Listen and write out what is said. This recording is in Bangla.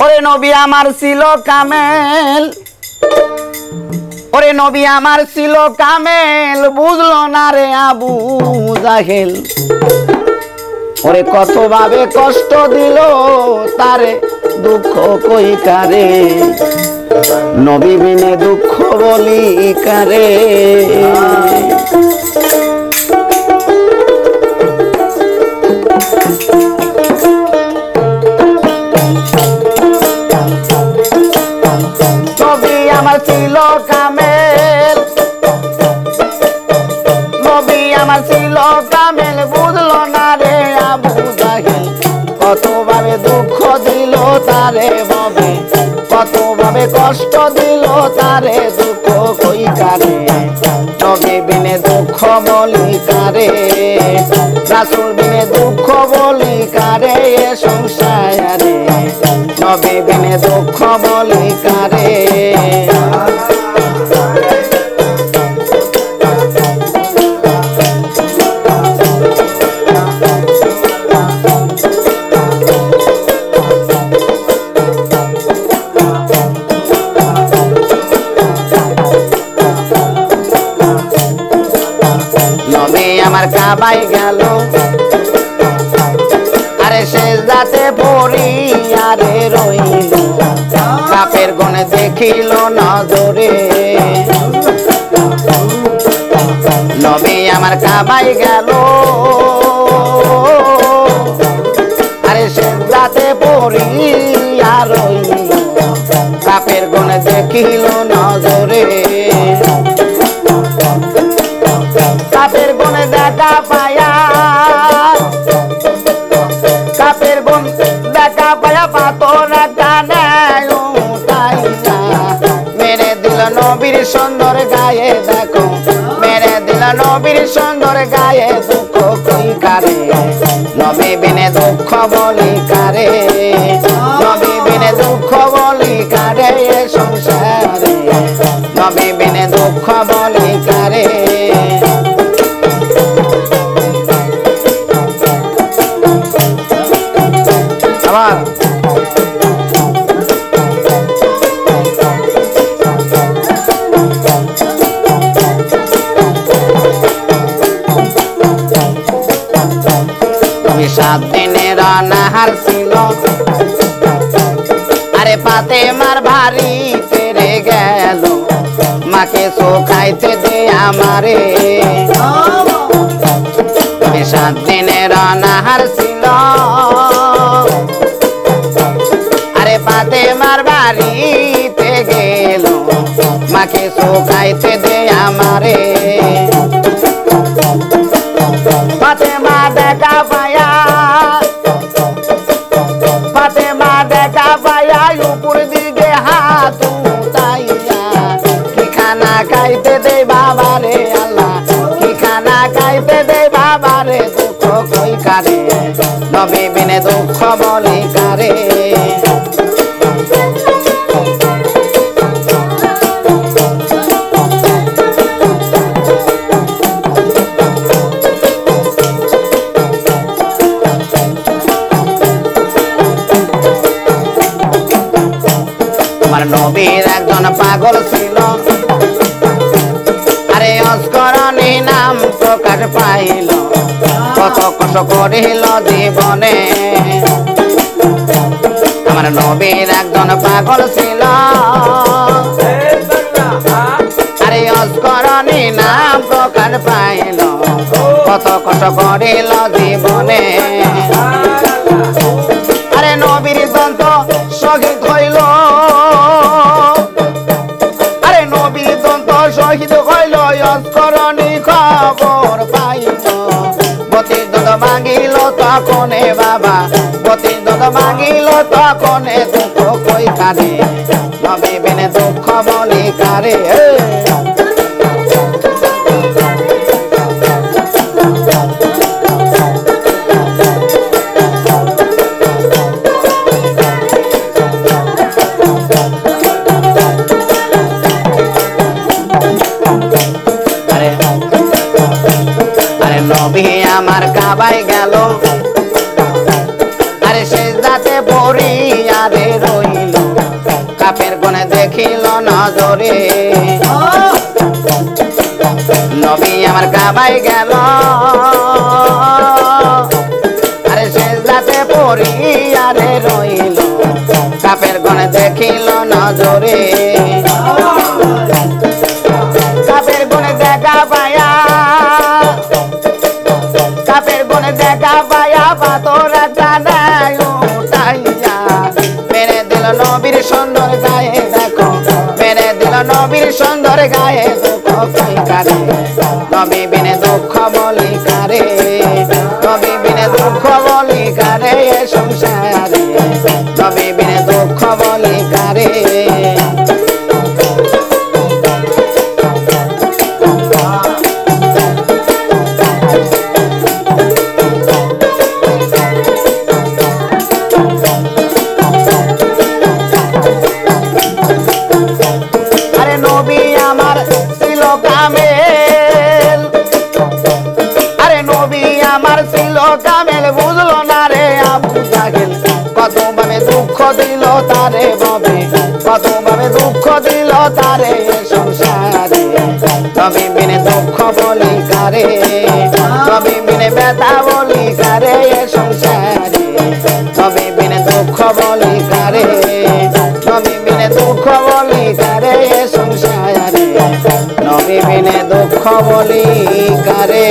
ওরে নবী আমার ছিল কামেল, ওরে নবী আমার ছিল কামেল, বুঝলো না রে আবু জাহেল। ওরে কত ভাবে কষ্ট দিল তারে, দুঃখ কই কারে, নবী বিনে দুঃখ বলি কারে। নবী আমার ছিল কামেল, নবী আমার ছিল কামেল, বুঝলো না রে আবু জাহেল। কত ভাবে দুঃখ দিল তারে ববে, কত ভাবে কষ্ট দিল তারে, দুঃখ কই কারে, নবী বিনে দুঃখ বলি কারে, রাসূল বিনে দুঃখ বলি কারে এ সংসারে, নবী বিনে দুঃখ বলি কারে। নবী আমার কাবাই গেল, আরে সেজদাতে পড়ি আরে রইল, কাফের গনে দেখিল নজরে। নবী আমার কাবাই গেল, আরে সেজদাতে পড়ি আর রইল, কাফের গনে দেখিল নজরে। কাপের গনে দেখা পায়া, কাপের গন দেখা পায়া পাথর কানে উঠাইয়া, মেরে দিল নবীর সুন্দর গায়ে দেখো, মেরে দিল নবীর সুন্দর গায়ে, দুঃখ কই কারে, নবী বিনে দুঃখ বলি কারে, নবী বিনে দুঃখ বলি কারে এ সংসারে, নবী বিনে দুঃখ বলি কারে। আবার তুমি 7 দিনের অনাহার ছিল, আরে ফাতেমার ভারী তেরে গেল, মাকে শোকাইতে দে আমারে। তুমি 7 দিনের অনাহার ছিল, আরে ফাতেমার বাড়িতে গেল, মাকে শোকাইতে দে আমারে। ফাতেমা দেখা পায়া, ফাতেমা দেখা পায়া উপর দিকে হাত উঠাইয়া, কি খানা খাইতে দে বাবারে আল্লাহ, কি খানা খাইতে দে বাবারে, দুঃখ কই কারে, নবী বিনে দুঃখ বলি কারে। আমার নবীর একজন পাগল ছিল, আরে অস্করণী নাম প্রকাশ পাইল, কত কষ্ট করিল জীবনে। আমার নবীর একজন পাগল ছিল, আরে অস্করণী নাম প্রকাশ পাইল, কত কষ্ট করিল জীবনে। আরে নবীর দন্ত শহীদ হইল, আরে নবীর দন্ত শহীদ হইল, অস্করণী খবর পাইল, বতির দন্ত মাগিল তখনে বাবা, বতির দন্ত মাগিল তখনে, দুঃখ কই কারে, নবী বিনে দুঃখ বলি কারে। নবী আমার কাবাই গেল, আরে সেজদাতে পড়ি আরে রইল, কাপের কোণে দেখিল নজরে নবী আমার কাবাই গেল আরে সেজদাতে পড়িয়া রে রইল কাপের কোণে দেখিল নজরে কাপের কোণে দেখা পায়া কাপের কোণে দেখা পায়া পাথর টানায় উঠাইয়া মেরে দিল নবীর সুন্দর গায়ে দেখো মেরে দিল নবীর সুন্দর গায়ে দুঃখ কারে নবী বিনে দুঃখ বলি কারে নবী বিনে দুঃখ বলি কারে এ সংসারে নবী বিনে দুঃখ বলি কারে কামেল বুঝলো না রে আবু জাহেল কত ভাবে দুঃখ দিল তারে ববে কত ভাবে দুঃখ দিল তারে সংসারে তবে বিনে দুঃখ বলি কারে তবে বিনে ব্যথা বলি কারে সংসারে তবে বিনে দুঃখ বলি কারে তবে বিনে দুঃখ বলি কারে সংসারে নবী বিনে দুঃখ বলি কারে।